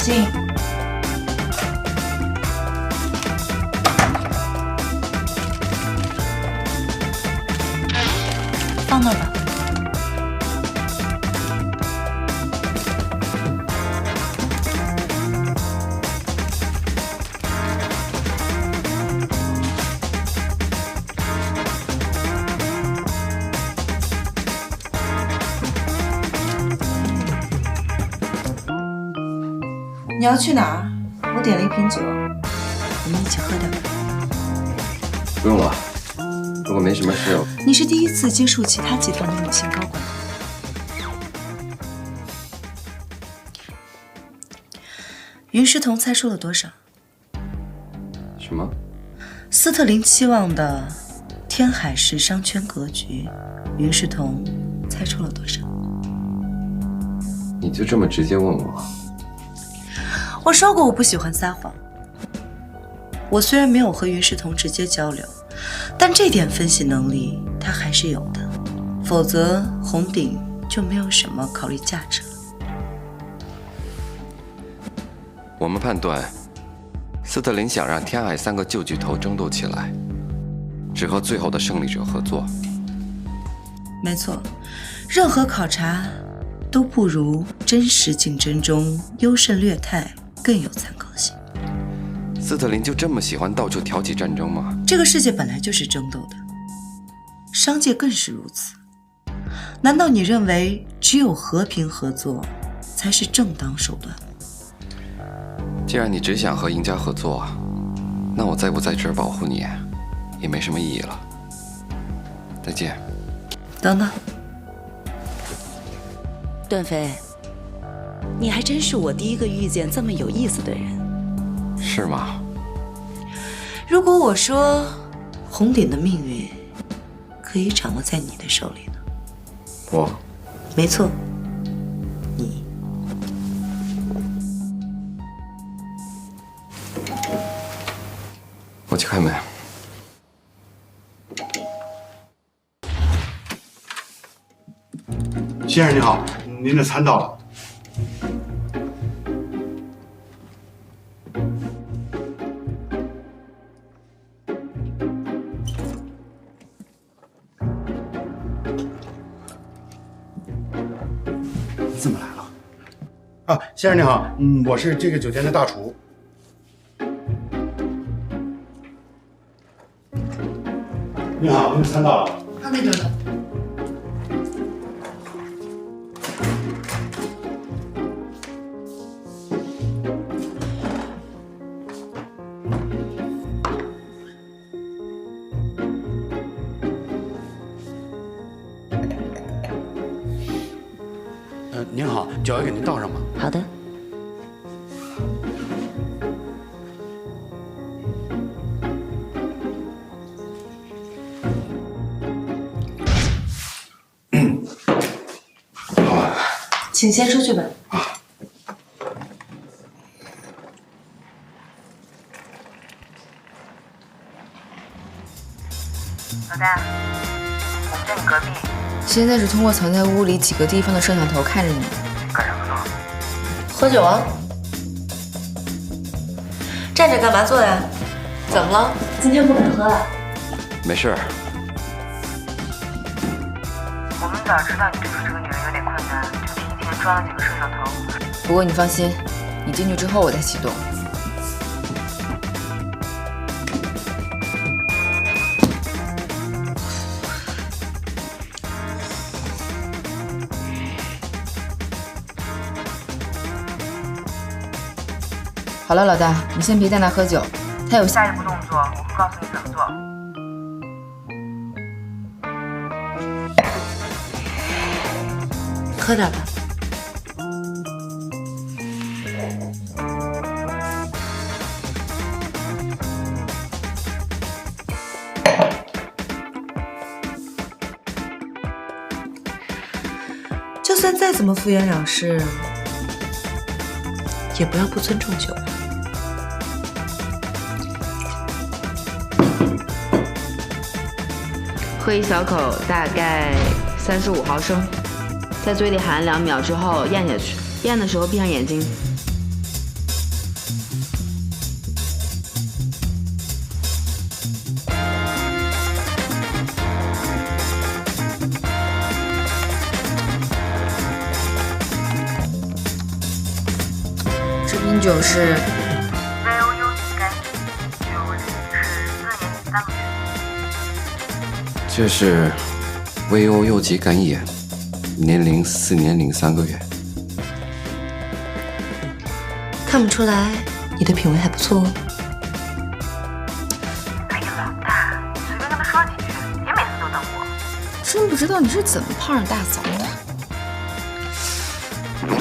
进。放那儿吧。你要去哪儿？我点了一瓶酒，我们一起喝点吧。不用了，如果没什么事，你是第一次接触其他集团的女性高管。云诗彤猜出了多少？什么？斯特林期望的天海市商圈格局，云诗彤猜出了多少？你就这么直接问我？我说过我不喜欢撒谎。我虽然没有和云诗彤直接交流，但这点分析能力她还是有的，否则红鼎就没有什么考虑价值了。我们判断，斯特林想让天海3个旧巨头争斗起来，只和最后的胜利者合作。没错，任何考察都不如真实竞争中优胜劣汰更有参考性。斯特林就这么喜欢到处挑起战争吗？这个世界本来就是争斗的，商界更是如此。难道你认为只有和平合作才是正当手段吗？既然你只想和赢家合作，那我在不在这儿保护你也没什么意义了。再见。等等，段飞，你还真是我第一个遇见这么有意思的人。是吗？如果我说红鼎的命运可以掌握在你的手里呢？我？没错，你。我去开门。先生您好，您的餐到了。你怎么来了？啊，先生您好，我是这个酒店的大厨。您好，您的餐到了。到那边吧。您好，酒要给您倒上吗？好的。请先出去吧。老大，我们在你隔壁。现在是通过藏在屋里几个地方的摄像头看着你。干什么呢？喝酒啊！站着干嘛坐呀？怎么了？今天不敢喝了？没事。我们早知道你对付这个女人有点困难，就提前装了几个摄像头。不过你放心，你进去之后我再启动。好了，老大，你先别在那喝酒，他有下一步动作我会告诉你怎么做。喝点吧。就算再怎么敷衍了事，也不要不尊重酒。喝一小口，大概35毫升，在嘴里含2秒之后咽下去，咽的时候闭上眼睛。这瓶酒是 VO 幽体干邑，酒龄是4年3个月。这是 VO 右极干邑，年龄4年3个月。看不出来，你的品味还不错哦。哎呀，老大，你随便跟他说几句，别每次都等我。真不知道你是怎么泡上大嫂的。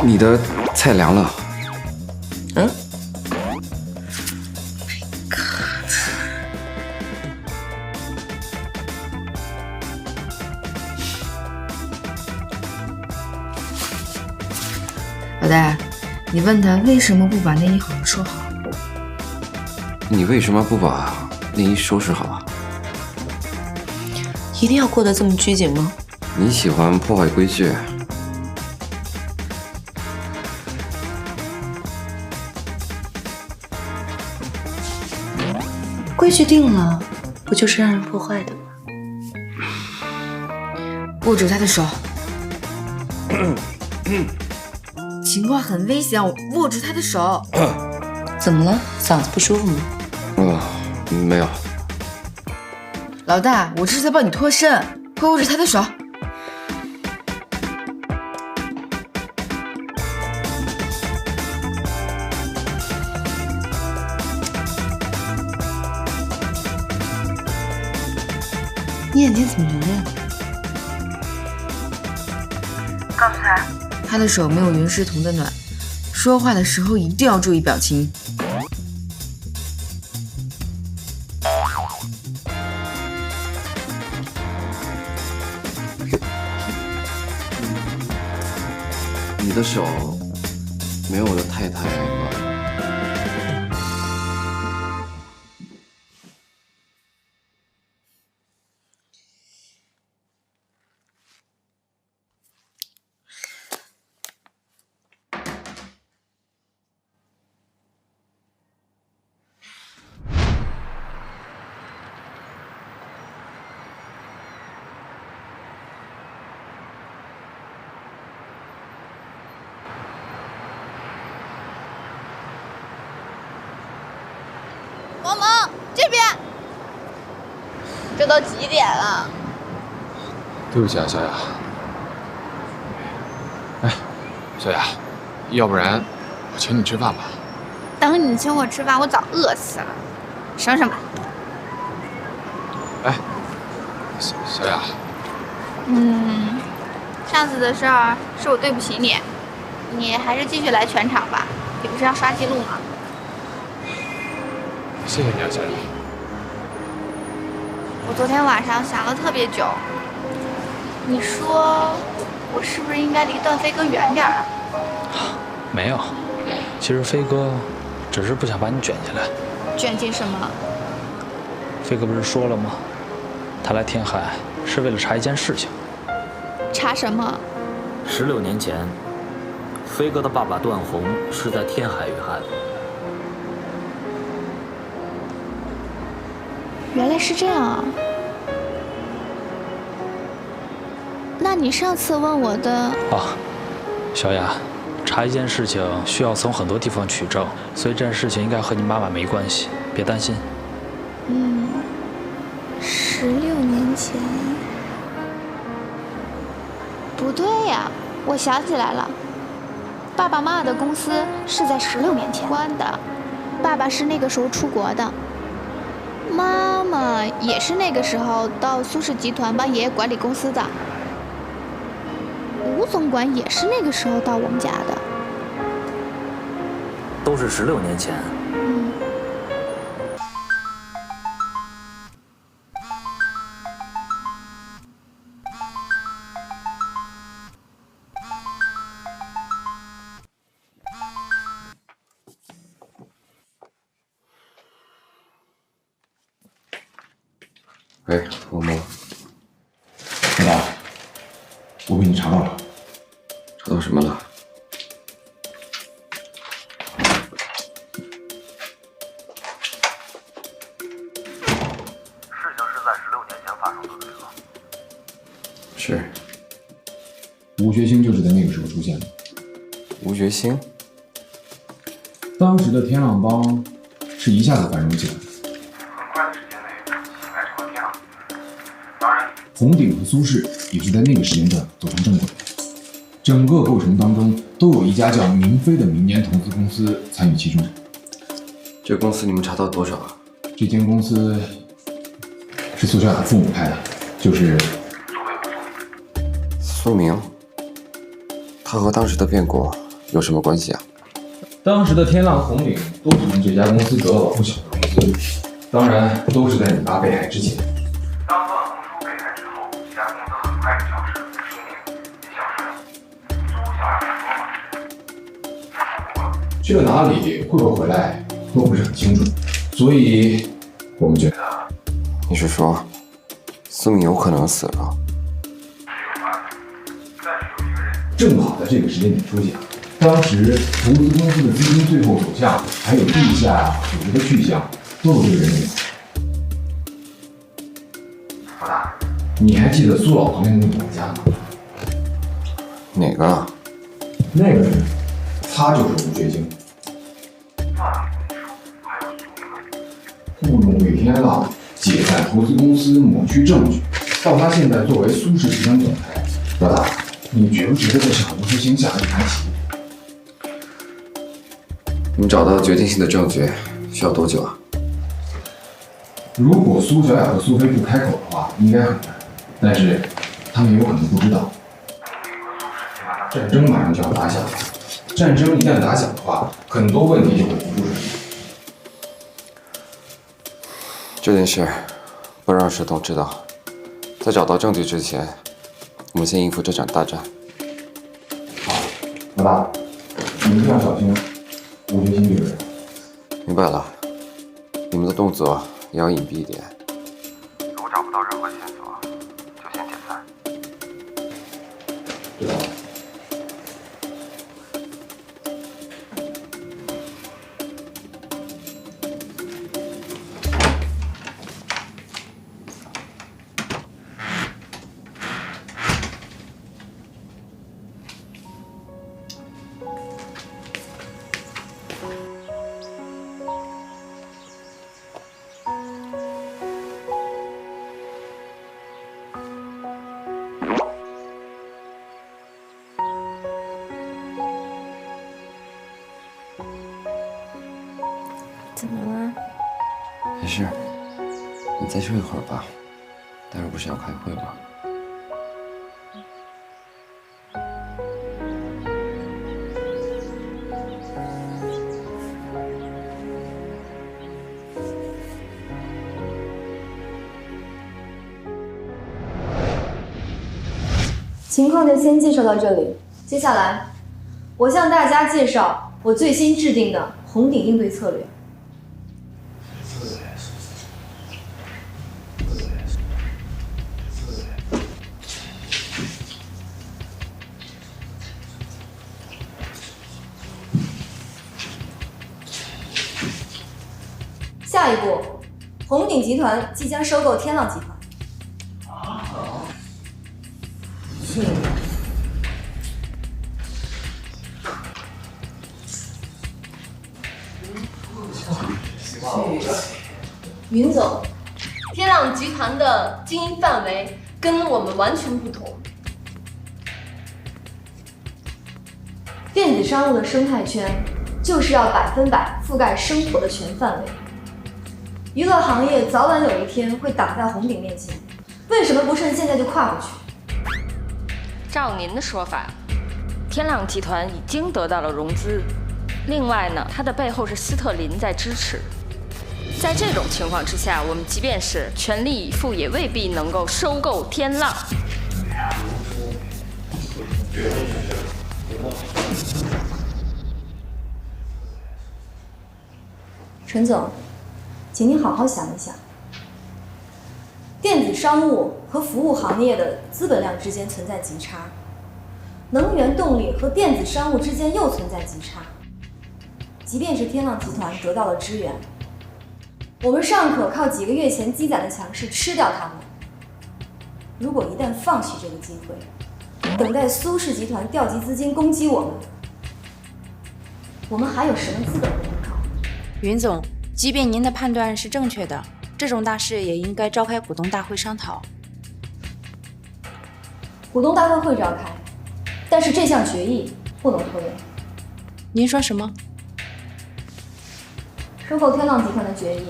你的菜凉了。嗯。老大，你问他为什么不把内衣好好收好？你为什么不把内衣收拾好啊？一定要过得这么拘谨吗？你喜欢破坏规矩。规矩定了，不就是让人破坏的吗？握住他的手。情况很危险，握住他的手。怎么了？嗓子不舒服吗？没有。老大，我这是在帮你脱身，快握住他的手。你眼睛怎么流泪了？告诉他，他的手没有云世彤的暖，说话的时候一定要注意表情。你的手没有我的太太暖。萌萌，这边。这都几点了？对不起啊，小雅。哎，小雅，要不然我请你吃饭吧。等你请我吃饭，我早饿死了。省省吧。哎，小雅。上次的事儿是我对不起你，你还是继续来全场吧，你不是要刷记录吗？谢谢你啊，小雅。我昨天晚上想了特别久，你说我是不是应该离段飞哥远点啊？没有，其实飞哥只是不想把你卷进来。卷进什么？飞哥不是说了吗？他来天海是为了查一件事情。查什么？16年前，飞哥的爸爸段宏是在天海遇害的。原来是这样啊！那你上次问我的啊，小雅，查一件事情需要从很多地方取证，所以这件事情应该和你妈妈没关系，别担心。16年前，不对呀，我想起来了，爸爸妈妈的公司是在16年前关的，爸爸是那个时候出国的。妈妈也是那个时候到苏氏集团帮爷爷管理公司的，吴总管也是那个时候到我们家的，都是16年前。哎，萌萌，老大，我给你查到了。查到什么了？事情是在16年前发生的，对吗？是。吴学兴就是在那个时候出现的。吴学兴？当时的天浪帮是一下子繁荣起来，很快的时间内形态成了天浪集团。当然，红鼎和苏氏也是在那个时间段走上正轨。整个过程当中都有一家叫明飞的民间投资公司参与其中。这个公司你们查到多少？这间公司是苏小雅父母开的，就是苏明。他和当时的变故有什么关系啊？当时的天浪、红鼎都是从这家公司得到了不小的融资，当然都是在你爸被害之前。当段红叔被害之后，这家公司很快就消失了，苏明也消失了。苏小雅的说法是，去了哪里，会不会回来都不是很清楚，所以我们觉得，你是说苏明有可能死了？正好在这个时间点出现。当时投资公司的资金最后走向，还有地下组织的去向，都有这个人影。你还记得苏老旁边的那个管家吗？哪个啊？那个人，他就是吴学京。糊弄魏天浪，解散投资公司，抹去证据，到他现在作为苏氏集团总裁，老大，你觉不觉得这是洪世兴下了一盘棋？你们找到决定性的证据需要多久啊？如果苏小雅和苏菲不开口的话，应该很难，但是他们有可能不知道，战争马上就要打响了。战争一旦打响的话，很多问题就会浮出水面。这件事不让石头知道，在找到证据之前，我们先应付这场大战。好，老大，你一定要小心吴学兴这个人。明白了，你们的动作也要隐蔽一点。如果找不到任何线索，就先解散。知道了。怎么了？没事，你再睡一会儿吧，待会儿不是要开会吗？情况就先介绍到这里，接下来我向大家介绍我最新制定的红顶应对策略。下一步，红鼎集团即将收购天浪集团。云总，天浪集团的经营范围跟我们完全不同。电子商务的生态圈就是要100%覆盖生活的全范围。娱乐行业早晚有一天会挡在红顶面前，为什么不趁现在就跨过去？照您的说法，天浪集团已经得到了融资，另外呢，它的背后是斯特林在支持。在这种情况之下，我们即便是全力以赴，也未必能够收购天浪。陈总，请您好好想一想，电子商务和服务行业的资本量之间存在极差，能源动力和电子商务之间又存在极差。即便是天浪集团得到了支援，我们尚可靠几个月前积攒的强势吃掉他们。如果一旦放弃这个机会，等待苏氏集团调集资金攻击我们，我们还有什么资本可靠？云总，即便您的判断是正确的，这种大事也应该召开股东大会商讨。股东大会会召开，但是这项决议不能拖延。您说什么？收购天浪集团的决议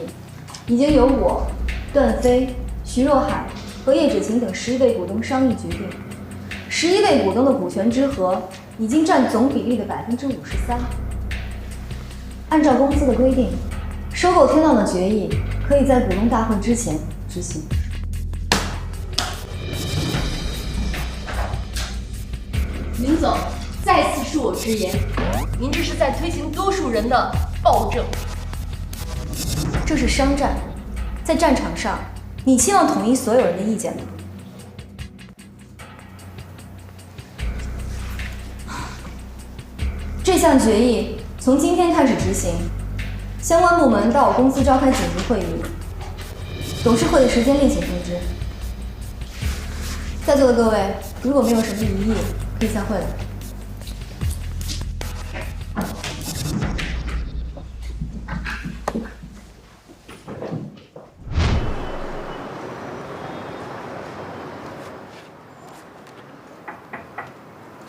已经由我、段飞、徐若海和叶芷晴等11位股东商议决定。11位股东的股权之和已经占总比例的53%。按照公司的规定，收购天浪的决议可以在股东大会之前执行。林总，再次恕我直言，您这是在推行多数人的暴政。这是商战，在战场上，你期望统一所有人的意见吗？这项决议从今天开始执行，相关部门到我公司召开紧急会议，董事会的时间另行通知。在座的各位，如果没有什么异议，可以散会了。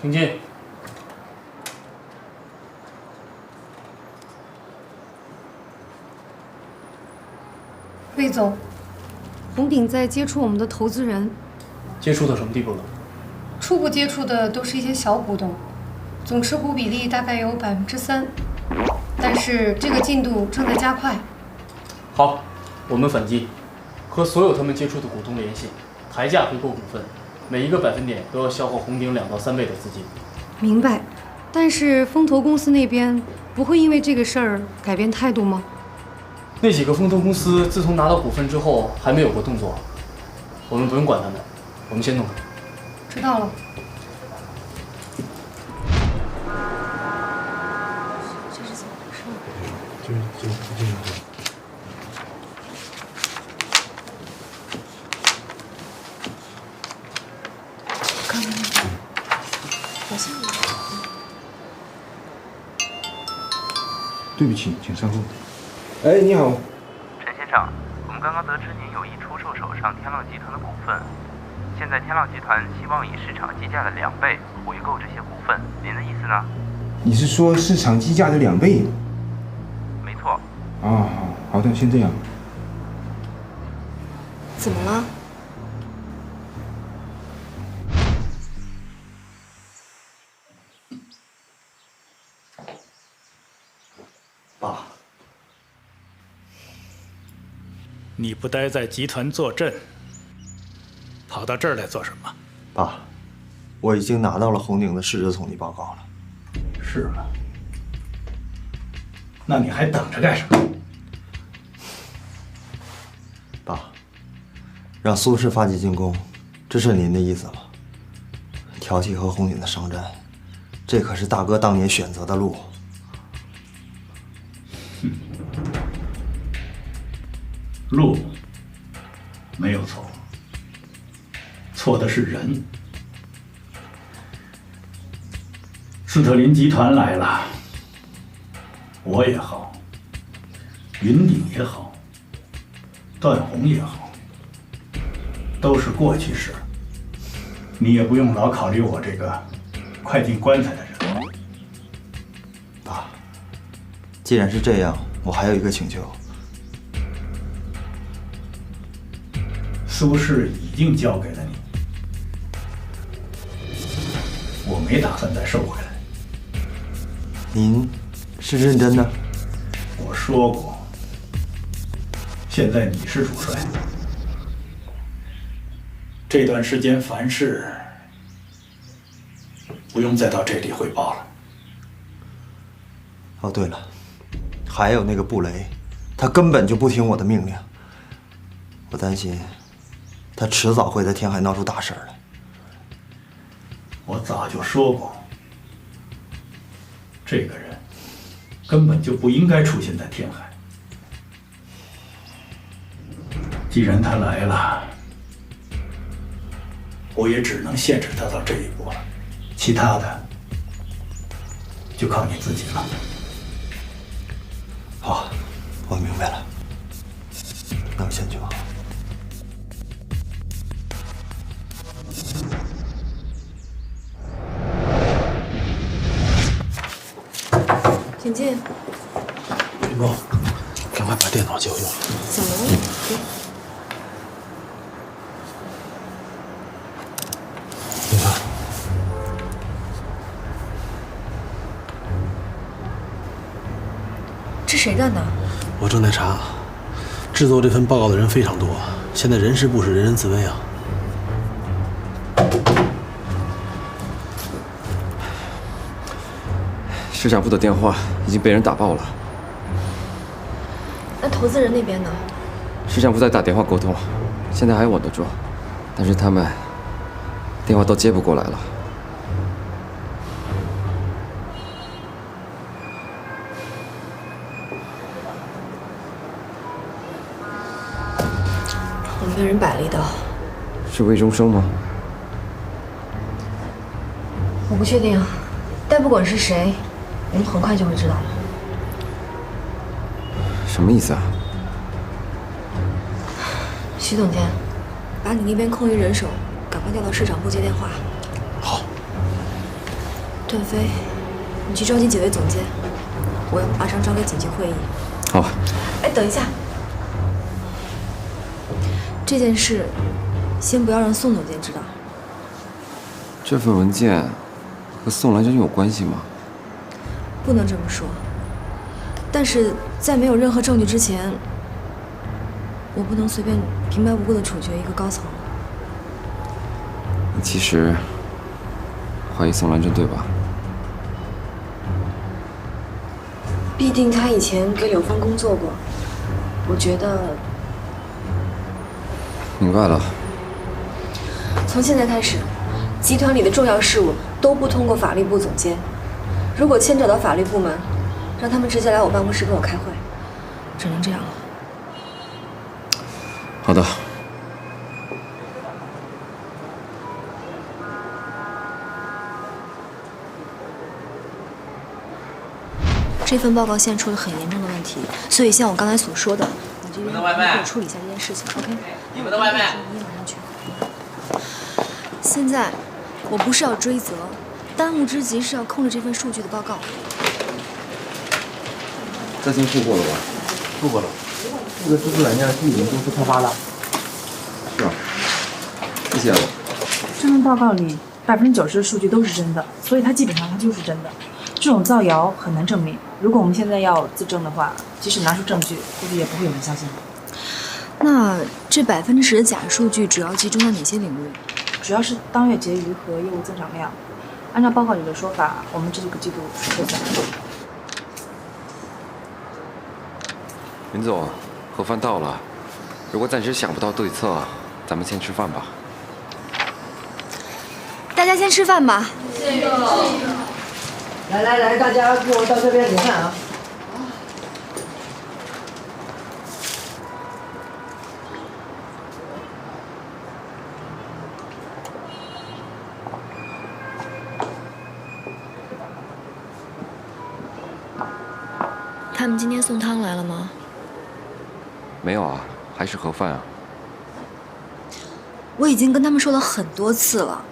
请进。魏总，红鼎在接触我们的投资人，接触到什么地步了？初步接触的都是一些小股东，总持股比例大概有3%，但是这个进度正在加快。好，我们反击，和所有他们接触的股东联系，抬价回购股份，每一个百分点都要消耗红鼎2到3倍的资金。明白，但是风投公司那边不会因为这个事儿改变态度吗？那几个风投公司自从拿到股份之后还没有过动作，我们不用管他们，我们先弄。知道了。这是怎么回事？刚刚那个好像有。对不起，请稍后。哎，你好，陈先生，我们刚刚得知您有意出售手上天浪集团的股份，现在天浪集团希望以市场基价的2倍回购这些股份，您的意思呢？你是说市场基价的2倍？没错。啊，好的，先这样。怎么了？爸，你不待在集团坐镇，跑到这儿来做什么？爸，我已经拿到了红鼎的市值统计报告了。是吗？那你还等着干什么？爸，让苏氏发起进攻，这是您的意思吗？挑起和红鼎的商战，这可是大哥当年选择的路。路没有错，错的是人。斯特林集团来了，我也好，云鼎也好，段宏也好，都是过去式。你也不用老考虑我这个快进棺材的人。爸，既然是这样，我还有一个请求。苏氏已经交给了你，我没打算再收回来。您是认真的？我说过，现在你是主帅，这段时间凡事不用再到这里汇报了。哦，对了，还有那个布雷，他根本就不听我的命令，我担心他迟早会在天海闹出大事来。我早就说过，这个人根本就不应该出现在天海。既然他来了，我也只能限制他到这一步了，其他的就靠你自己了。白了，那我先去吧。请进。云梦，赶快把电脑借我用。怎么了？你看，这谁干的？我正在查，制作这份报告的人非常多，现在人事部是人人自危啊。市场部的电话已经被人打爆了。那投资人那边呢？市场部在打电话沟通，现在还稳得住，但是他们电话都接不过来了。我们被人摆了一道。是魏中生吗？我不确定，但不管是谁，我们很快就会知道了。什么意思啊？徐总监，把你那边空余人手赶快调到市场部接电话。好。段飞，你去召集几位总监，我要马上召开紧急会议。好。哎，等一下，这件事先不要让宋总监知道。这份文件和宋兰珍有关系吗？不能这么说。但是在没有任何证据之前，我不能随便平白无故的处决一个高层。你其实怀疑宋兰珍对吧？毕竟他以前给柳芳工作过，我觉得。明白了。从现在开始，集团里的重要事务都不通过法律部总监。如果牵扯到法律部门，让他们直接来我办公室跟我开会。只能这样了。好的。这份报告现在出了很严重的问题，所以像我刚才所说的，你这边给我处理一下这件事情 ，OK？ 你们的外卖。现在我不是要追责，当务之急是要控制这份数据的报告。在线付过了吧？付过了。这个支付软件是你们公司开发的？是啊。谢谢了。这份报告里90%的数据都是真的，所以它基本上就是真的。这种造谣很难证明。如果我们现在要自证的话，即使拿出证据，估计也不会有人相信。那这10%的假数据主要集中在哪些领域？主要是当月结余和业务增长量。按照报告里的说法，我们这个季度是亏损。云总，盒饭到了。如果暂时想不到对策，咱们先吃饭吧。大家先吃饭吧。谢谢。来，大家跟我到这边领饭啊！他们今天送汤来了吗？没有啊，还是盒饭啊。我已经跟他们说了很多次了。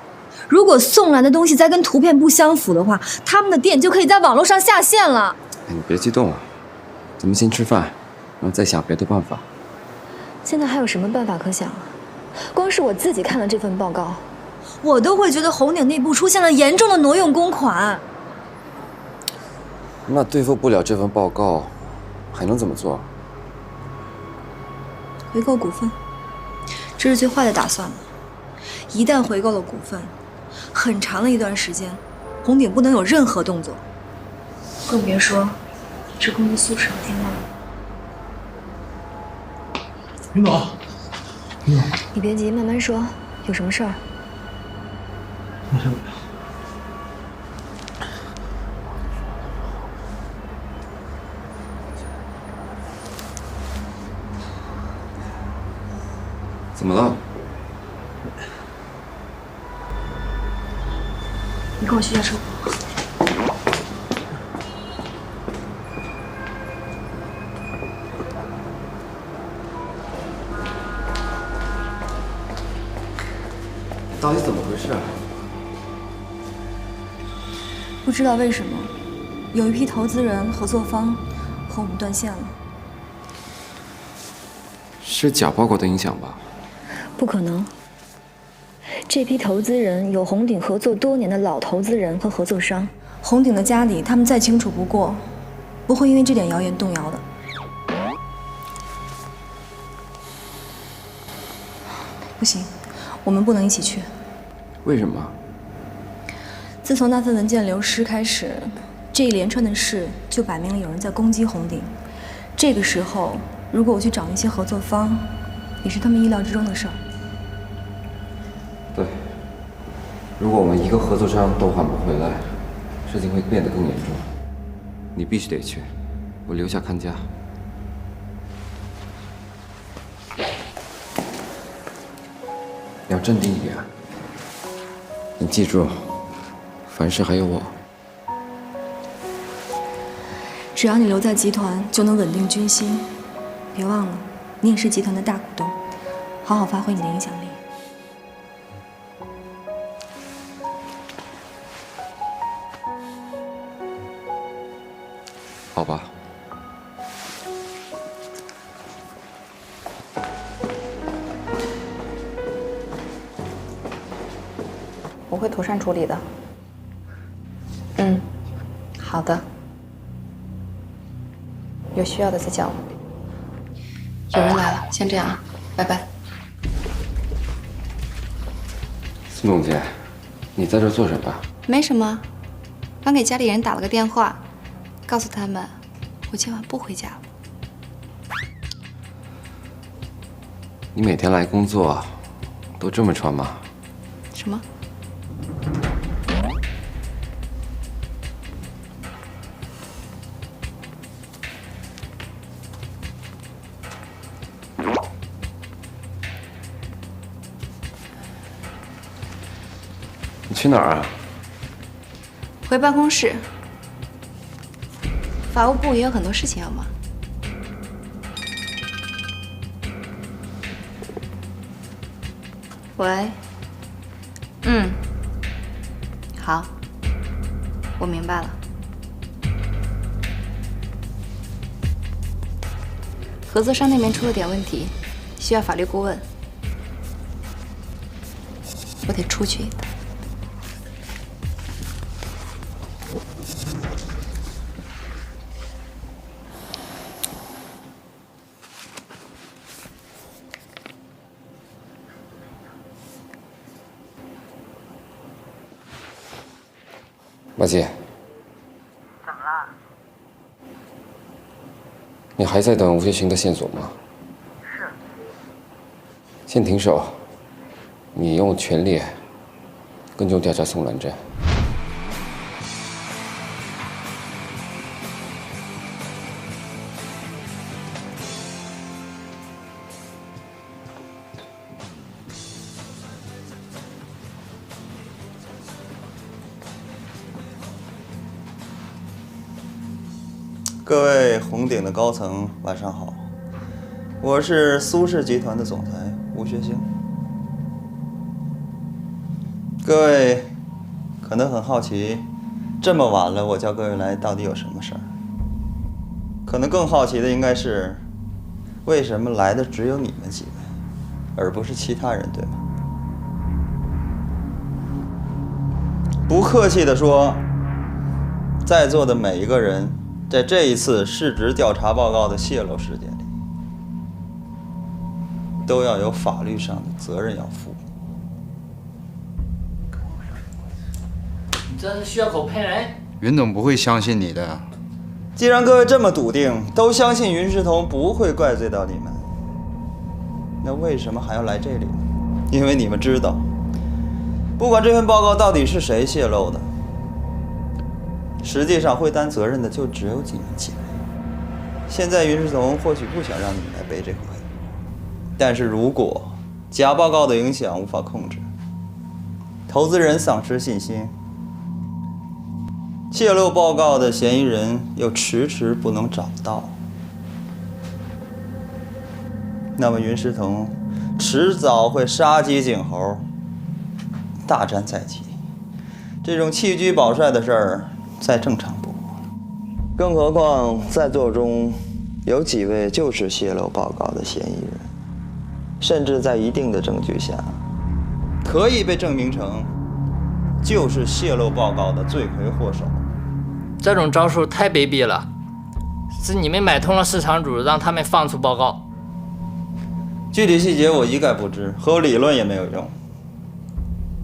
如果送来的东西再跟图片不相符的话，他们的店就可以在网络上下线了。你别激动啊，咱们先吃饭，然后再想别的办法。现在还有什么办法可想啊？光是我自己看了这份报告，我都会觉得红顶内部出现了严重的挪用公款。那对付不了这份报告，还能怎么做？回购股份，这是最坏的打算了。一旦回购了股份，很长的一段时间，红顶不能有任何动作，更别说是攻击苏氏和天浪。云总，你别急，慢慢说，有什么事儿？没事。怎么了？你跟我去下车。到底怎么回事啊？不知道为什么，有一批投资人、合作方和我们断线了。是假报告的影响吧？不可能。这批投资人有红鼎合作多年的老投资人和合作商，红鼎的家底他们再清楚不过，不会因为这点谣言动摇的。不行，我们不能一起去。为什么？自从那份文件流失开始，这一连串的事就摆明了有人在攻击红鼎。这个时候，如果我去找那些合作方，也是他们意料之中的事儿。对，如果我们一个合作商都换不回来，事情会变得更严重。你必须得去，我留下看家。你要镇定一点，你记住，凡事还有我。只要你留在集团，就能稳定军心。别忘了，你也是集团的大股东，好好发挥你的影响力。好吧。我会妥善处理的。嗯，好的。有需要的再叫我。有人来了，先这样啊，拜拜。孙总监，你在这做什么？没什么，刚给家里人打了个电话，告诉他们我今晚不回家了。你每天来工作都这么穿吗？什么？你去哪儿啊？回办公室。法务部也有很多事情要忙。喂。嗯。好。我明白了。合作商那边出了点问题，需要法律顾问。我得出去一趟。马姐，怎么了？你还在等吴学兴的线索吗？是。先停手，你用权力跟踪调查宋兰珍。各位红鼎的高层，晚上好，我是苏氏集团的总裁吴学兴。各位可能很好奇，这么晚了，我叫各位来到底有什么事儿？可能更好奇的应该是，为什么来的只有你们几位，而不是其他人，对吗？不客气地说，在座的每一个人，在这一次市值调查报告的泄露事件里，都要有法律上的责任要负。你这是血口喷人。云总不会相信你的。既然各位这么笃定，都相信云石彤不会怪罪到你们，那为什么还要来这里呢？因为你们知道，不管这份报告到底是谁泄露的，实际上会担责任的就只有你们几位。现在云石彤或许不想让你们来背这个黑，但是如果假报告的影响无法控制，投资人丧失信心，泄露报告的嫌疑人又迟迟不能找到，那么云石彤迟早会杀鸡儆猴，大战在即，这种弃车保帅的事儿再正常不过了。更何况在座中有几位就是泄露报告的嫌疑人，甚至在一定的证据下，可以被证明成就是泄露报告的罪魁祸首。这种招数太卑鄙了，是你们买通了市场主，让他们放出报告。具体细节我一概不知，和我理论也没有用。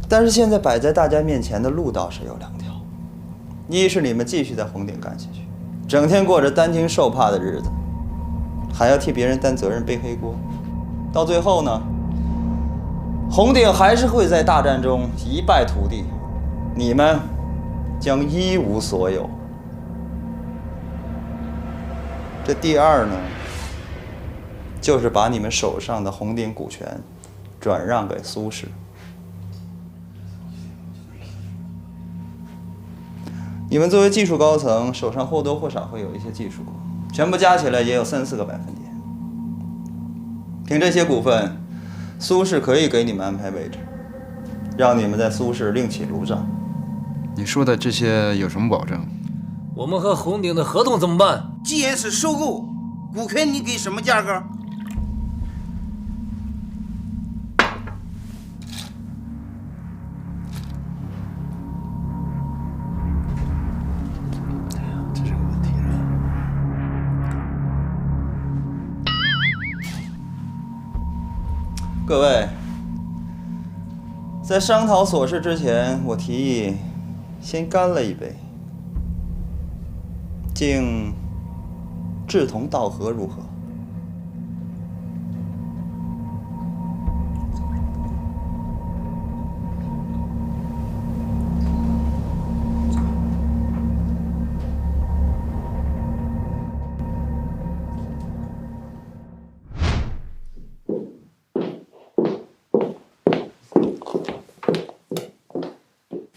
但是现在摆在大家面前的路倒是有2条：一是你们继续在红顶干下去，整天过着担惊受怕的日子，还要替别人担责任背黑锅，到最后呢，红顶还是会在大战中一败涂地，你们将一无所有。这第二呢，就是把你们手上的红顶股权转让给苏氏。你们作为技术高层，手上或多或少会有一些技术股，全部加起来也有3-4个百分点。凭这些股份，苏氏可以给你们安排位置，让你们在苏氏另起炉灶。你说的这些有什么保证？我们和红顶的合同怎么办？既然是收购，股权你给什么价格？这是个问题啊！各位，在商讨琐事之前，我提议先干了一杯，敬志同道合如何？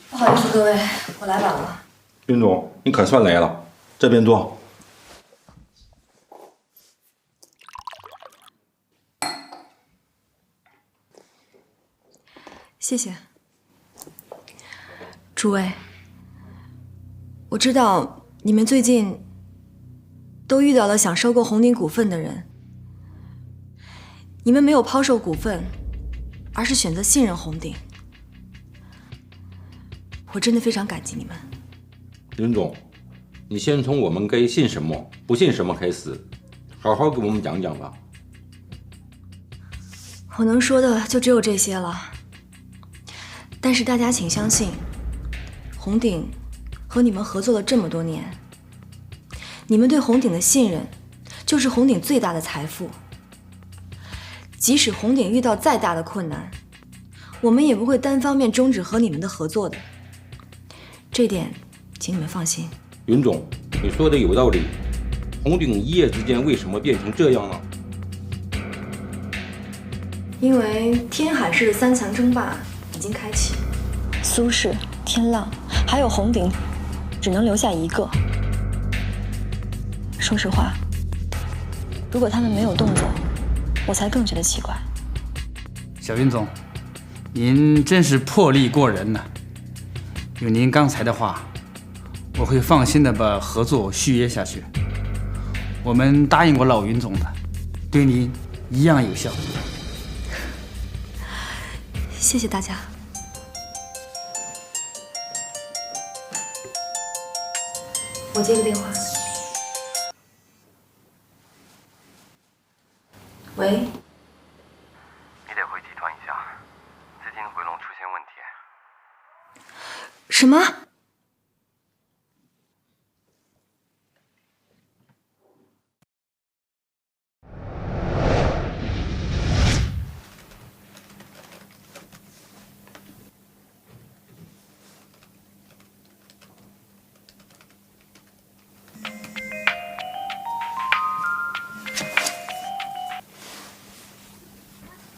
不好意思，各位，我来晚了。云总，你可算来了，这边坐。谢谢。诸位，我知道你们最近都遇到了想收购红顶股份的人，你们没有抛售股份，而是选择信任红顶。我真的非常感激你们。云总，你先从我们该信什么、不信什么开始，好好给我们讲讲吧。我能说的就只有这些了。但是大家请相信，红顶和你们合作了这么多年，你们对红顶的信任就是红顶最大的财富。即使红顶遇到再大的困难，我们也不会单方面终止和你们的合作的。这点请你们放心。云总，你说的有道理。红顶一夜之间为什么变成这样了？因为天海市的3强争霸已经开启，苏氏、天浪还有红顶，只能留下一个。说实话，如果他们没有动作，我才更觉得奇怪。小云总，您真是魄力过人呐！有您刚才的话，我会放心的把合作续约下去。我们答应过老云总的，对您一样有效。谢谢大家。我接个电话。喂。你得回集团一下，资金回笼出现问题。什么？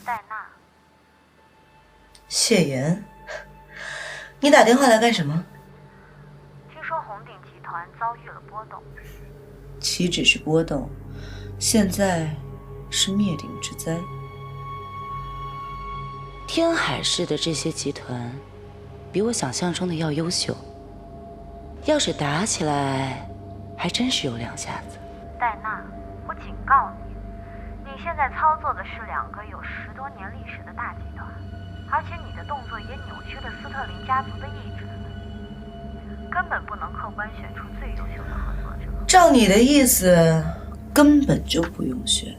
戴娜，谢元，你打电话来干什么？听说红顶集团遭遇了波动，岂止是波动，现在是灭顶之灾。天海市的这些集团比我想象中的要优秀。要是打起来，还真是有两下子。戴娜，我警告你，你现在操作的是2个有10多年历史的大集团，而且你的动作也扭曲了斯特林家族的意志，根本不能客观选出最优秀的合作者。照你的意思，根本就不用选。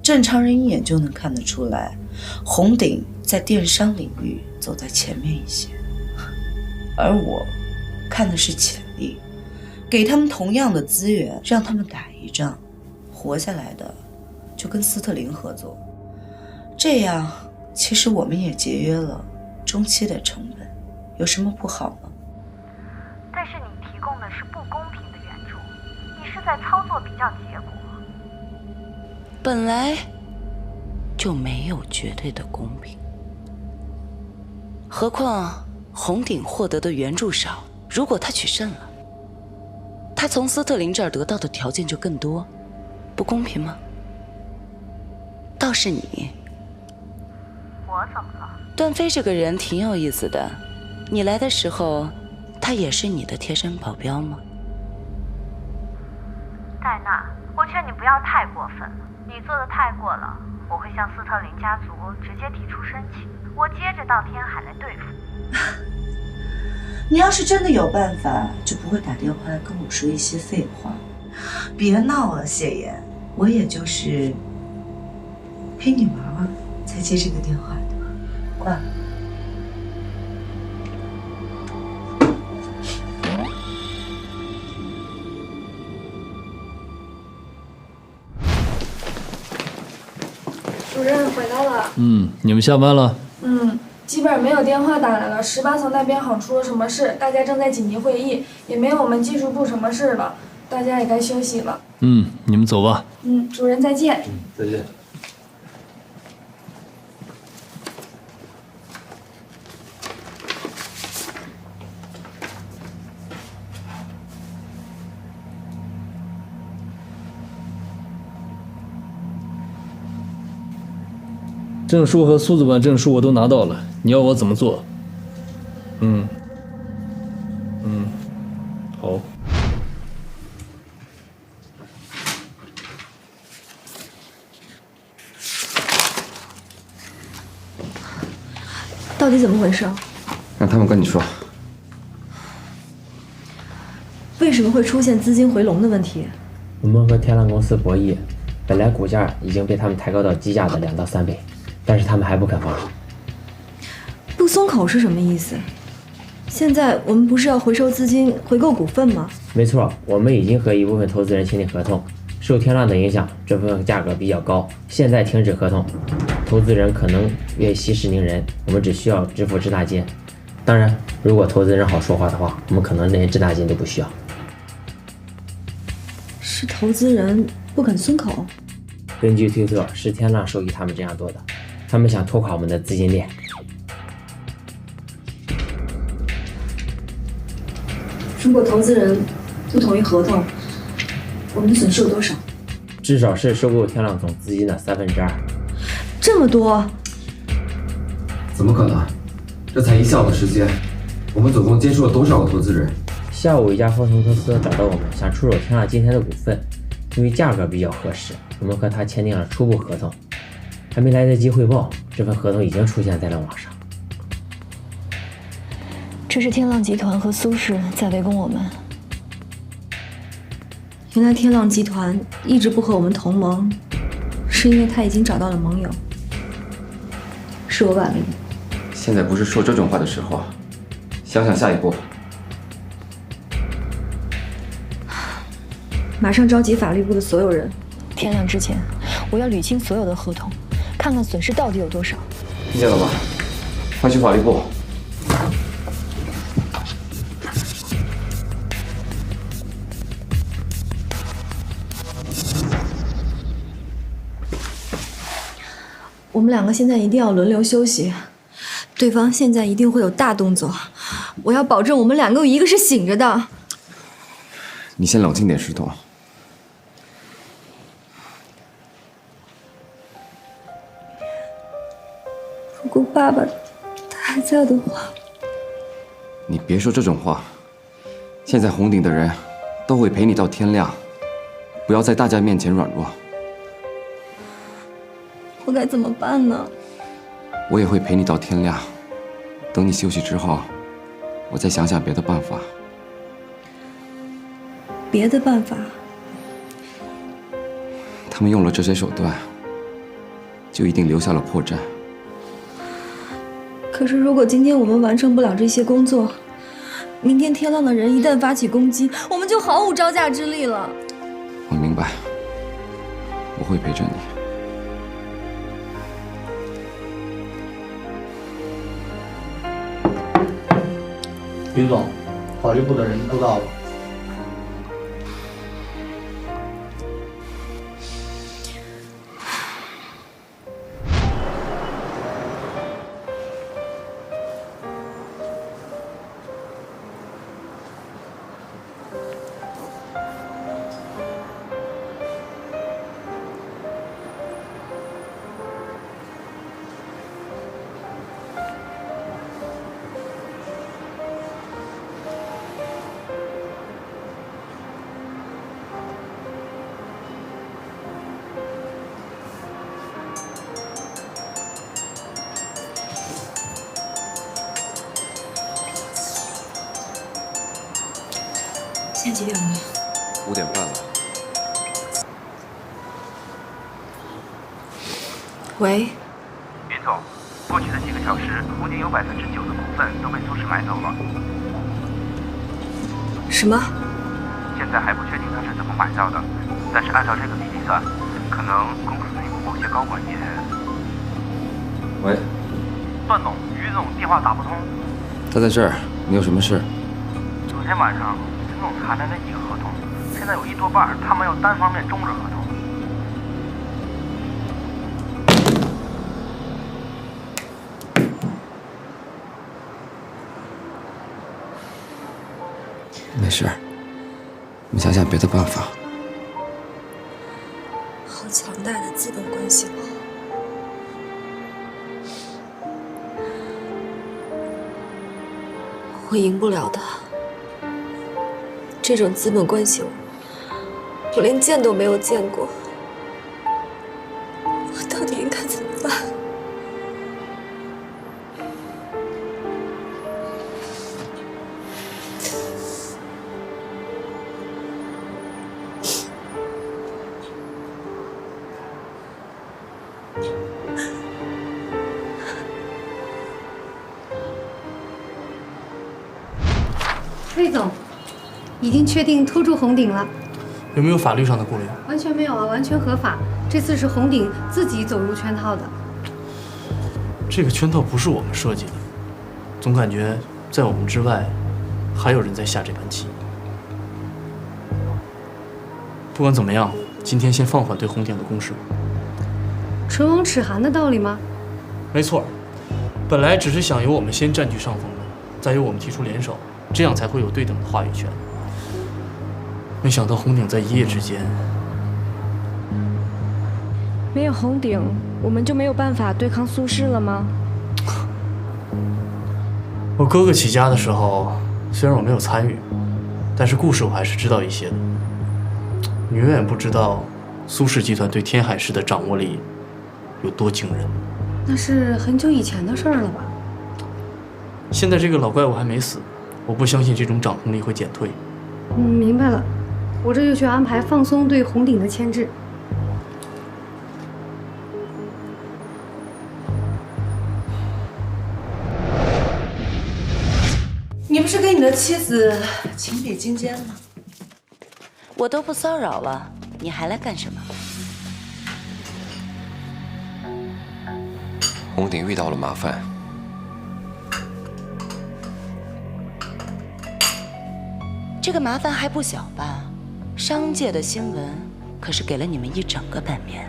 正常人一眼就能看得出来，红鼎在电商领域走在前面一些，而我看的是潜力，给他们同样的资源，让他们打一仗，活下来的就跟斯特林合作，这样其实我们也节约了中期的成本，有什么不好吗？但是你提供的是不公平的援助，你是在操作比较结果。本来就没有绝对的公平，何况红鼎获得的援助少，如果他取胜了，他从斯特林这儿得到的条件就更多，不公平吗？倒是你，我怎么了？段飞这个人挺有意思的，你来的时候，他也是你的贴身保镖吗？戴娜，我劝你不要太过分了，你做的太过了，我会向斯特林家族直接提出申请，我接着到天海来对付你。你要是真的有办法，就不会打电话来跟我说一些废话。别闹了，谢言，我也就是陪你玩玩才接这个电话的，挂了。主任回来了。你们下班了？基本没有电话打来了。18层那边好像出了什么事，大家正在紧急会议，也没有我们技术部什么事了，大家也该休息了。你们走吧。主任再见。再见。证书和苏主管证书我都拿到了，你要我怎么做？好。到底怎么回事？让他们跟你说。为什么会出现资金回笼的问题？我们和天浪公司博弈，本来股价已经被他们抬高到基价的2到3倍，但是他们还不肯放。不松口是什么意思？现在我们不是要回收资金、回购股份吗？没错，我们已经和一部分投资人签订合同，受天浪的影响，这部分价格比较高，现在停止合同，投资人可能愿息事宁人，我们只需要支付滞纳金。当然，如果投资人好说话的话，我们可能连滞纳金都不需要。是投资人不肯松口？根据推测，是天浪授意他们这样做的，他们想拖垮我们的资金链。如果投资人不同意合同，我们的损失有多少？至少是收购天浪总资金的2/3。这么多？怎么可能？这才1下午的时间，我们总共接触了多少个投资人？下午一家风投公司找到我们，想出手天浪今天的股份，因为价格比较合适，我们和他签订了初步合同。还没来得及汇报，这份合同已经出现在了网上。这是天浪集团和苏氏在围攻我们。原来天浪集团一直不和我们同盟，是因为他已经找到了盟友。是我晚了一步。现在不是说这种话的时候，想想下一步。马上召集法律部的所有人。天亮之前，我要捋清所有的合同，看看损失到底有多少。听见了吧？快去法律部。我们2个现在一定要轮流休息，对方现在一定会有大动作，我要保证我们2个有一个是醒着的。你先冷静点，石头。如果爸爸他还在的话，你别说这种话，现在红顶的人都会陪你到天亮，不要在大家面前软弱。我该怎么办呢？我也会陪你到天亮，等你休息之后，我再想想别的办法。别的办法？他们用了这些手段，就一定留下了破绽。可是如果今天我们完成不了这些工作，明天天浪的人一旦发起攻击，我们就毫无招架之力了。我明白，我会陪着你。云总，法律部的人都到了。现在几点了？5点半了。喂，云总，过去的几个小时，红顶有9%的股份都被苏氏买走了。什么？现在还不确定他是怎么买到的，但是按照这个比例算，可能公司内部某些高管也……喂，段总，于总电话打不通。他在这儿，你有什么事？昨天晚上，陈总谈来了一个合同，现在有1多半他们要单方面终止合同。没事，我们想想别的办法。好强大的资本关系网！我赢不了的。这种资本关系网，我连见都没有见过。我到底应该怎么办？魏总，已经确定拖住红顶了。有没有法律上的顾虑？完全没有啊，完全合法。这次是红顶自己走入圈套的。这个圈套不是我们设计的，总感觉在我们之外，还有人在下这盘棋。不管怎么样，今天先放缓对红顶的攻势。唇亡齿寒的道理吗？没错，本来只是想由我们先占据上风的，再由我们提出联手，这样才会有对等的话语权。没想到红顶在一夜之间，没有红顶，我们就没有办法对抗苏氏了吗？我哥哥起家的时候，虽然我没有参与，但是故事我还是知道一些的。你永远不知道苏氏集团对天海市的掌握力有多惊人。那是很久以前的事儿了吧？现在这个老怪物还没死，我不相信这种掌控力会减退。明白了，我这就去安排放松对红顶的牵制。你不是跟你的妻子情比金坚吗？我都不骚扰了，你还来干什么？红顶遇到了麻烦，这个麻烦还不小吧？商界的新闻可是给了你们一整个版面。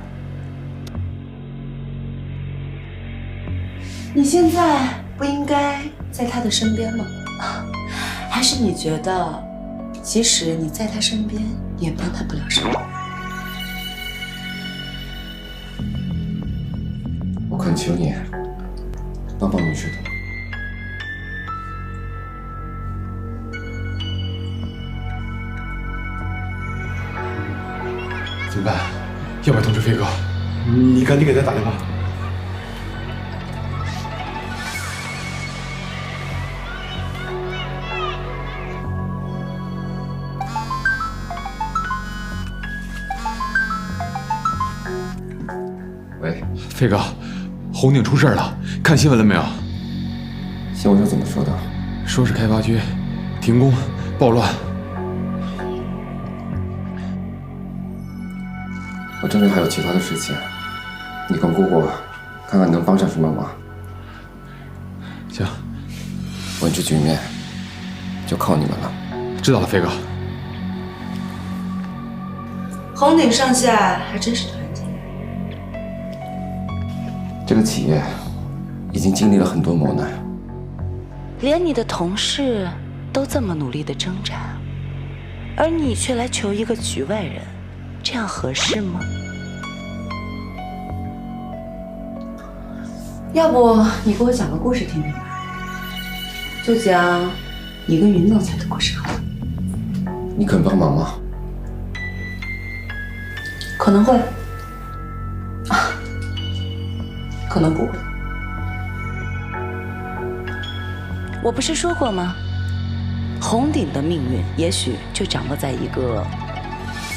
你现在不应该在他的身边吗？还是你觉得，即使你在他身边，也帮他不了什么？我恳求你，帮帮女婿的。怎么办？要不要通知飞哥？你赶紧给他打电话。喂，飞哥，红顶出事了，看新闻了没有？新闻上怎么说的？说是开发区停工暴乱。我这边还有其他的事情，你跟姑姑看看能帮上什么忙。行，稳住局面就靠你们了。知道了，飞哥。红顶上下还真是团结。这个企业已经经历了很多磨难，连你的同事都这么努力的挣扎，而你却来求一个局外人，这样合适吗？要不你给我讲个故事听听吧，就讲你跟云总裁的故事好了。你肯帮忙吗？可能会，可能不会。我不是说过吗？红顶的命运也许就掌握在一个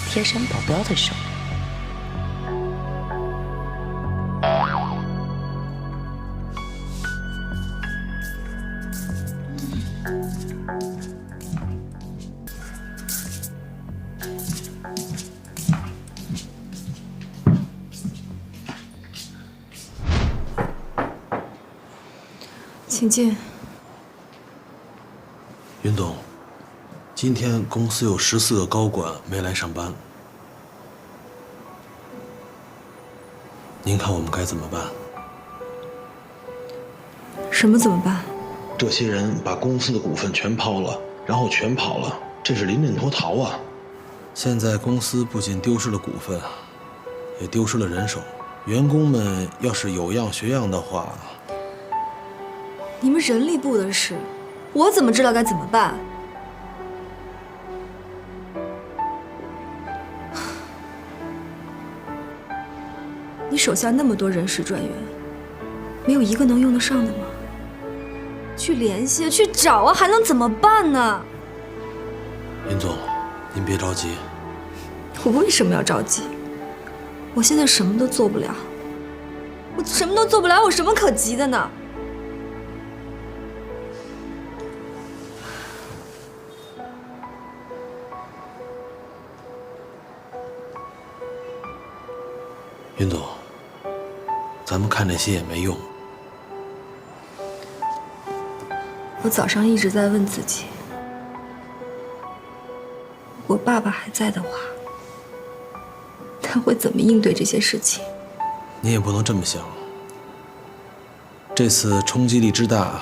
贴身保镖的手里。请进。云总，今天公司有14个高管没来上班，您看我们该怎么办？什么怎么办？这些人把公司的股份全抛了，然后全跑了，这是临阵脱逃啊！现在公司不仅丢失了股份，也丢失了人手。员工们要是有样学样的话，你们人力部的事，我怎么知道该怎么办？你手下那么多人事专员，没有一个能用得上的吗？去联系，去找啊，还能怎么办呢？云总，您别着急。我为什么要着急？我现在什么都做不了，我什么都做不了，有什么可急的呢？云总，咱们看这些也没用。我早上一直在问自己，我爸爸还在的话，他会怎么应对这些事情？你也不能这么想。这次冲击力之大，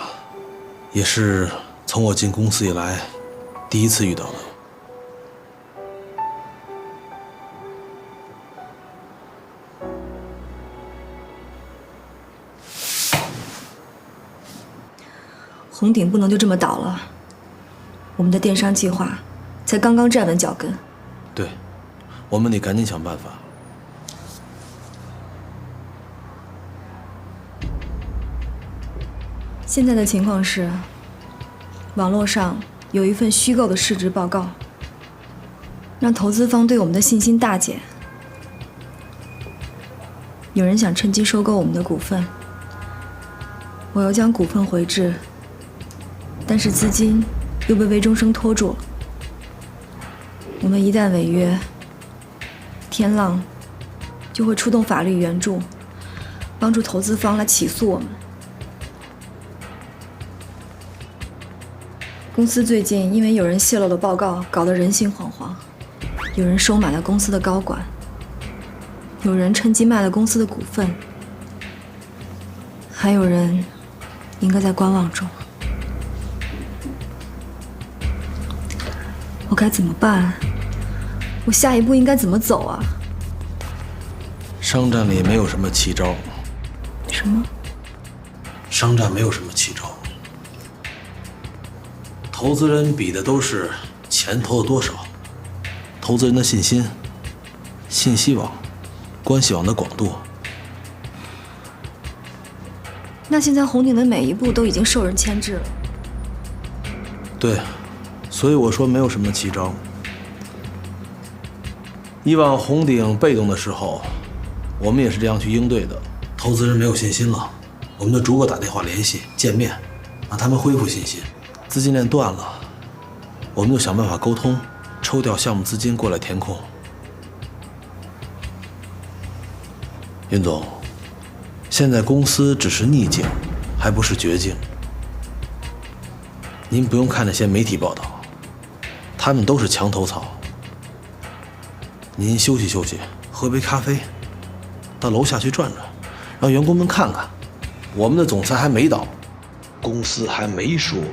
也是从我进公司以来第一次遇到的。红顶不能就这么倒了，我们的电商计划才刚刚站稳脚跟。对，我们得赶紧想办法。现在的情况是，网络上有一份虚构的市值报告，让投资方对我们的信心大减。有人想趁机收购我们的股份，我要将股份回至，但是资金又被魏忠生拖住了。我们一旦违约，天浪就会出动法律援助，帮助投资方来起诉我们。公司最近因为有人泄露了报告，搞得人心惶惶，有人收买了公司的高管，有人趁机卖了公司的股份，还有人应该在观望中。我该怎么办？我下一步应该怎么走啊？商战里没有什么奇招。什么？商战没有什么奇招。投资人比的都是钱投了多少，投资人的信心，信息网、关系网的广度。那现在红鼎的每一步都已经受人牵制了。对，所以我说没有什么奇招。以往红鼎被动的时候，我们也是这样去应对的。投资人没有信心了，我们就逐个打电话联系见面，让他们恢复信心。资金链断了，我们就想办法沟通，抽调项目资金过来填空。윤总，现在公司只是逆境，还不是绝境。您不用看那些媒体报道，他们都是墙头草。您休息休息，喝杯咖啡，到楼下去转转，让员工们看看，我们的总裁还没倒，公司还没输。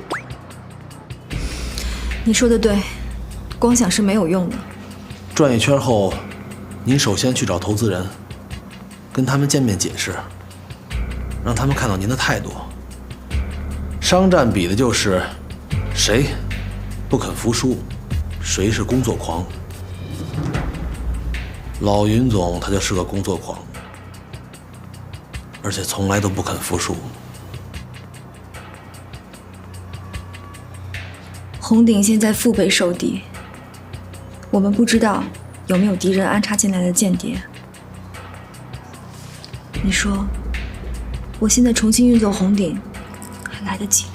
你说的对，光想是没有用的。转一圈后，您首先去找投资人，跟他们见面解释，让他们看到您的态度。商战比的就是谁不肯服输，谁是工作狂。老윤总他就是个工作狂，而且从来都不肯服输。红鼎现在腹背受敌，我们不知道有没有敌人安插进来的间谍。你说，我现在重新运作红鼎，还来得及吗？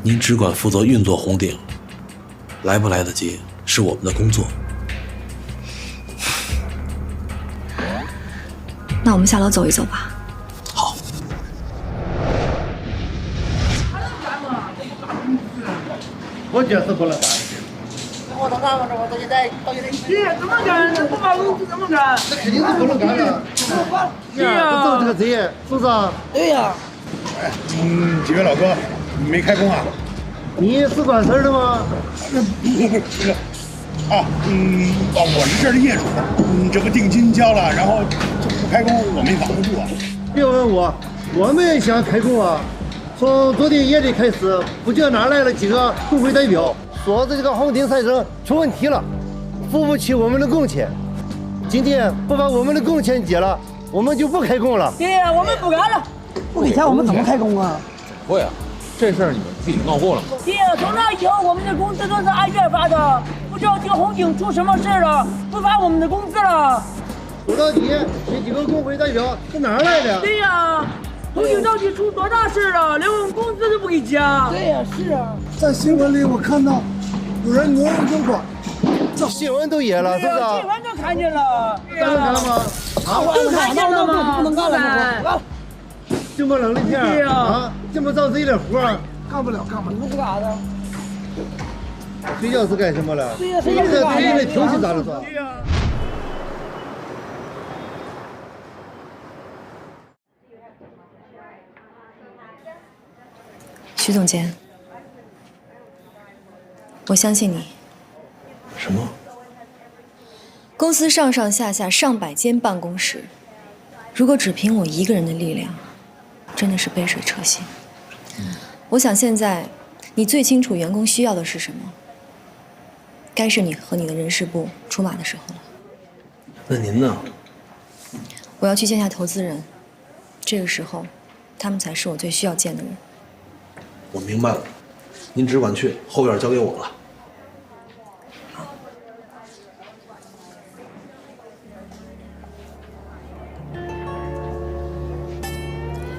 您只管负责运作红鼎，来不来得及是我们的工作。那我们下楼走一走吧。好。我觉得是不能干。我都干了，我到现在。怎么干？不发工资怎么干？那肯定是不能干的。对呀，走这个职业，是不是？对呀。哎，几位老哥，你没开工啊？你是管事儿的吗？不是。啊，我是这儿的业主，这不定金交了，然后这不开工，我们也挡不住啊。别问我，我们也想开工啊。从昨天夜里开始，不觉哪来了几个工会代表，说这个红鼎赛车出问题了，付不起我们的工钱。今天不把我们的工钱结了，我们就不开工了。对呀，我们不干了。不给钱，我们怎么开工啊？不会啊，这事儿你们自己闹过了吗？对呀，从那以后我们的工资都是按月发的。不知道这个红鼎出什么事了，不发我们的工资了。说到底，这几个工会代表是哪儿来的？对呀，红鼎到底出多大事了？连我们工资都不给加。对呀，是啊。在新闻里我看到有人挪用公款，这新闻都演了，是不是？新闻都看见了。干了吗？啊，都看见了吗？不能干了，这么冷的天儿啊，这么着急的活儿，干不了。你们是干啥的？睡觉是干什么了？对呀，睡觉是干啥的？对人调戏咋了说？徐总监，我相信你。什么？公司上上下下上百间办公室，如果只凭我一个人的力量，真的是杯水车薪。我想现在你最清楚员工需要的是什么，该是你和你的人事部出马的时候了。那您呢？我要去见下投资人，这个时候，他们才是我最需要见的人。我明白了，您只管去，后院交给我了。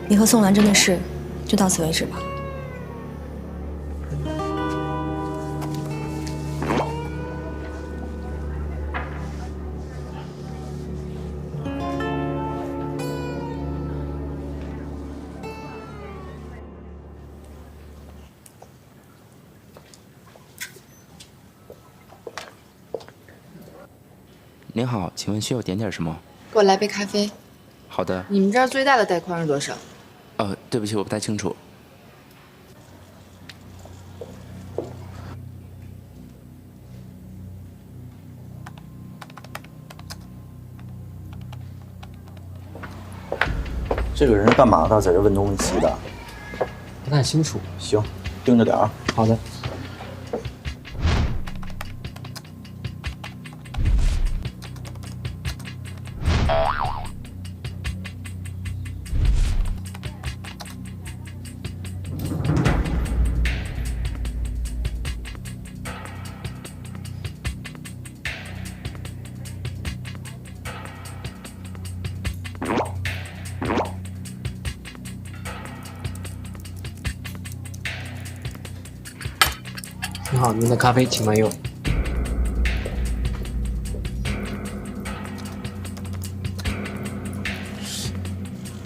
你和宋兰真的事就到此为止吧。您好，请问需要点什么？给我来杯咖啡。好的。你们这儿最大的带宽是多少？对不起，我不太清楚。这个人是干嘛的？在这问东问西的？不太清楚。行，盯着点儿。好的。你好，您的咖啡请慢用。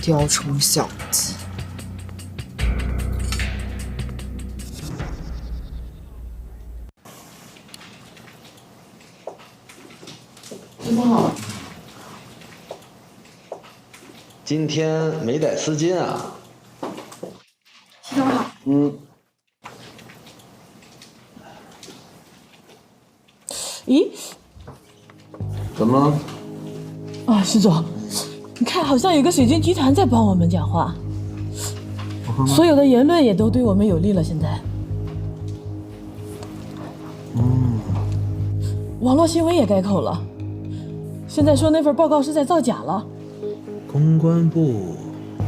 雕虫小技。师傅好。今天没带丝巾啊？师傅好。咦？怎么了？啊，施总，你看，好像有个水晶集团在帮我们讲话，所有的言论也都对我们有利了。现在，网络新闻也改口了，现在说那份报告是在造假了。公关部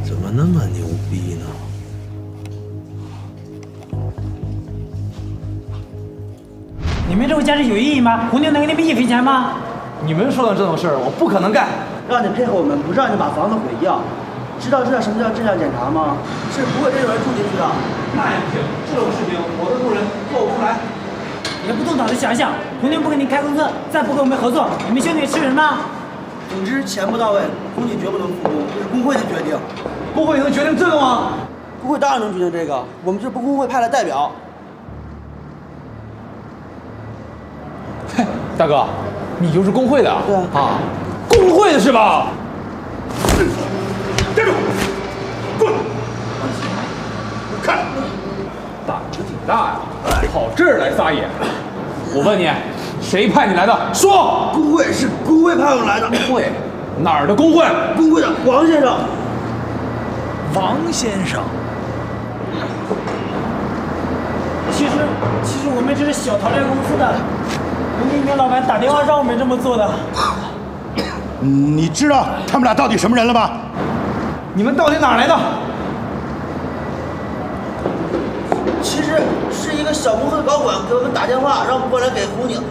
怎么那么牛逼呢？你们这回加是有意义吗？红牛能给你们1分钱吗？你们说的这种事儿，我不可能干。让你配合我们，不是让你把房子毁掉。知道什么叫质量检查吗？是不会真有人住进去的。那也不行，这种事情我的路人做不出来。你们不动脑子想想，红牛不给你开工资，再不跟我们合作，你们兄弟吃什么？总之钱不到位，工地绝不能复工，这是工会的决定。工会能决定这个吗？工会当然能决定这个，我们是工会派的代表。嘿，大哥，你就是工会的？对啊，工会的是吧？站住！滚！看，胆子挺大呀，跑这儿来撒野。我问你，谁派你来的？说。工会是工会派我们来的。工会？哪儿的工会？工会的王先生。王先生。其实我们这是小陶炼公司的，那边老板打电话让我们这么做的。你知道他们俩到底什么人了吧？你们到底哪儿来的？其实是一个小工会高管给我们打电话，让我们过来给红警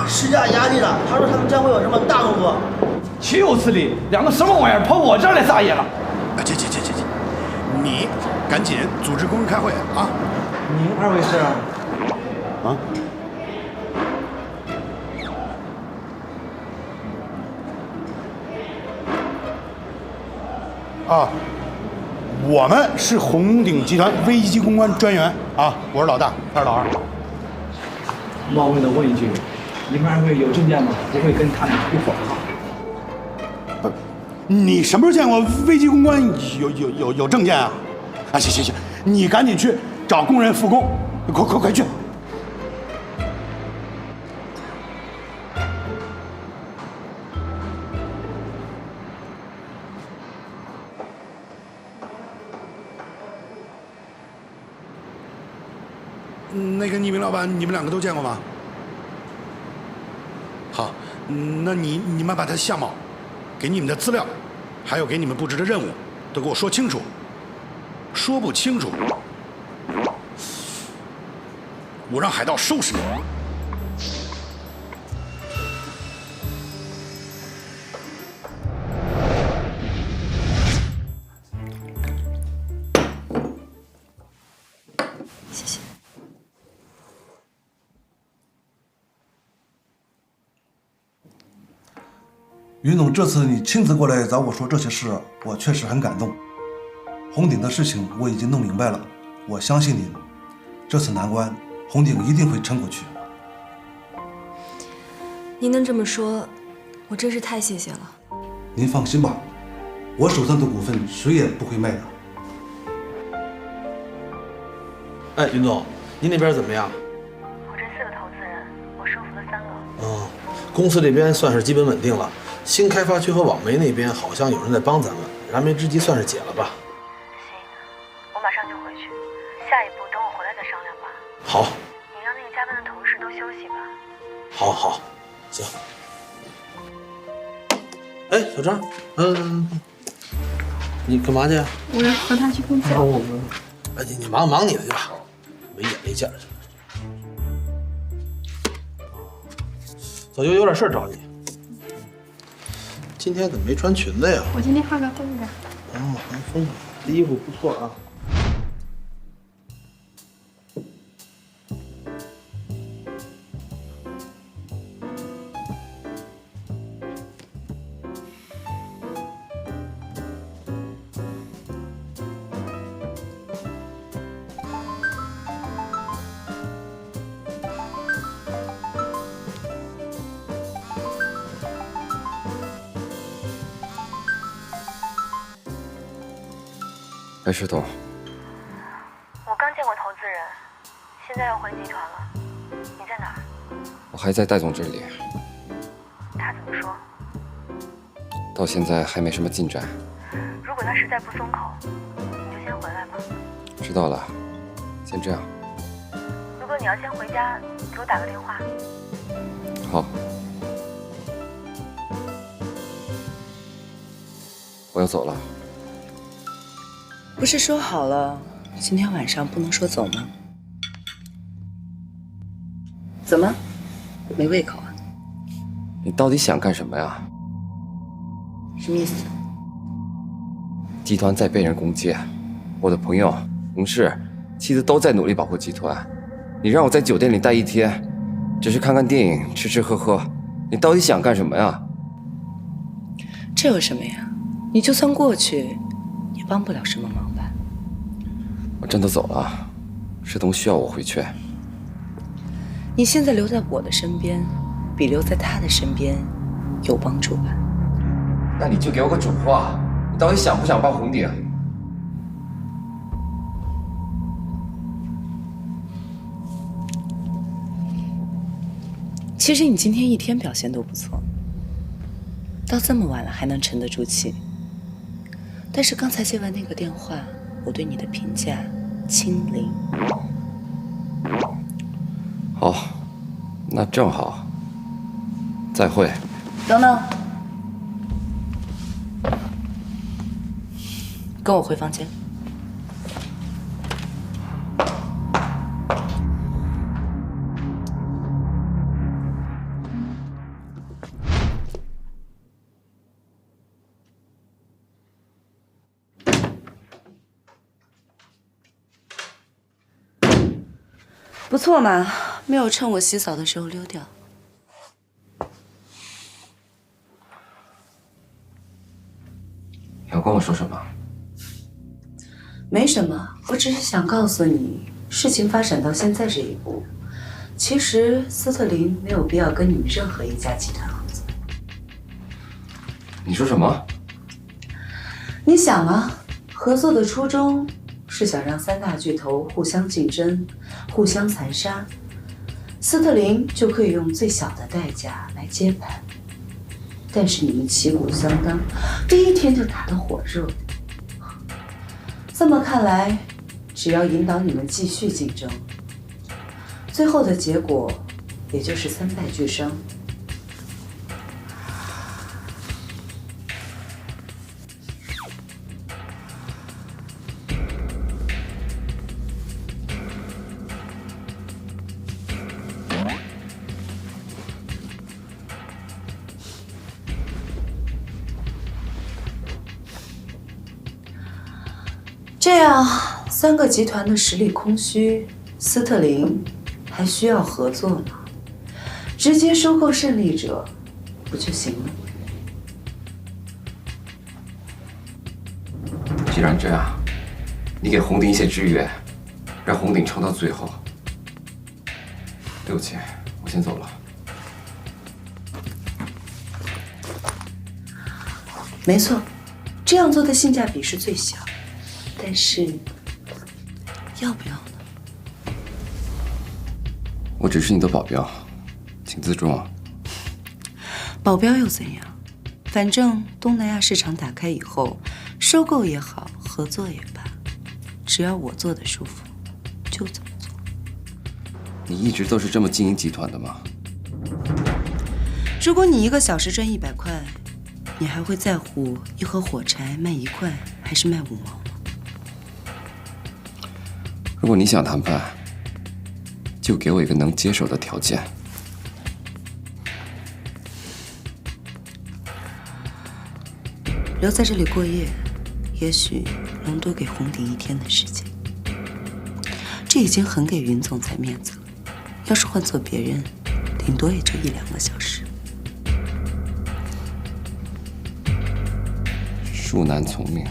施加压力的。他说他们将会有什么大动作。岂有此理！两个什么玩意儿跑我这儿来撒野了？去！你赶紧组织工人开会啊！您二位是？我们是红鼎集团危机公关专员啊，我是老大，他是老二。冒昧的问一句，你们二位有证件吗？不会跟他俩一伙儿？你什么时候见过危机公关有证件啊？啊，行，你赶紧去找工人复工，快去！那个匿名老板，你们两个都见过吗？好，那你们把他的相貌、给你们的资料，还有给你们布置的任务，都给我说清楚。说不清楚，我让海盗收拾你。谢谢。云总，这次你亲自过来找我说这些事，我确实很感动。红鼎的事情我已经弄明白了，我相信您，这次难关，红鼎一定会撑过去。您能这么说，我真是太谢谢了。您放心吧，我手上的股份谁也不会卖的。哎，云总，您那边怎么样？我这4个投资人，我说服了3个。公司这边算是基本稳定了。新开发区和网媒那边好像有人在帮咱们，燃眉之急算是解了吧？行，我马上就回去，下一步等我回来再商量吧。好。你让那个加班的同事都休息吧。好，行。哎，小张，你干嘛去？我要和他去工作。哎，你忙你的去吧，没眼力见儿。早就有点事找你。今天怎么没穿裙子呀？我今天化个风的。哦，还风格，这衣服不错啊。哎，石董，我刚见过投资人，现在要回集团了。你在哪儿？我还在戴总这里，他怎么说？到现在还没什么进展。如果他实在不松口，你就先回来吧。知道了，先这样。如果你要先回家，给我打个电话。好。我要走了。不是说好了今天晚上不能说走吗？怎么，没胃口啊？你到底想干什么呀？什么意思？集团在被人攻击，我的朋友、同事、妻子都在努力保护集团。你让我在酒店里待一天，只是看看电影、吃吃喝喝，你到底想干什么呀？这有什么呀？你就算过去，也帮不了什么忙吧。我真的走了，石东需要我回去。你现在留在我的身边，比留在他的身边有帮助吧？那你就给我个准话，你到底想不想帮红鼎？其实你今天一天表现都不错，到这么晚了还能沉得住气。但是刚才接完那个电话，我对你的评价清零。好，那正好。再会。等等，跟我回房间。不错嘛，没有趁我洗澡的时候溜掉。你要跟我说什么？没什么，我只是想告诉你，事情发展到现在这一步，其实斯特林没有必要跟你们任何一家集团合作。你说什么？你想啊，合作的初衷是想让三大巨头互相竞争、互相残杀，斯特林就可以用最小的代价来接盘。但是你们旗鼓相当，第一天就打得火热。这么看来，只要引导你们继续竞争，最后的结果也就是三败俱伤。这样，三个集团的实力空虚，斯特林还需要合作吗？直接收购胜利者不就行了？既然这样，你给红鼎一些支援，让红鼎撑到最后。对不起，我先走了。没错，这样做的性价比是最小。但是，要不要呢？我只是你的保镖，请自重啊。保镖又怎样？反正东南亚市场打开以后，收购也好，合作也罢，只要我做的舒服，就怎么做。你一直都是这么经营集团的吗？如果你1个小时赚100块，你还会在乎一盒火柴卖1块还是卖5毛吗？如果你想谈判，就给我一个能接受的条件。留在这里过夜，也许能多给红顶1天的时间。这已经很给云总裁面子了。要是换做别人，顶多也就1、2个小时。恕难从命。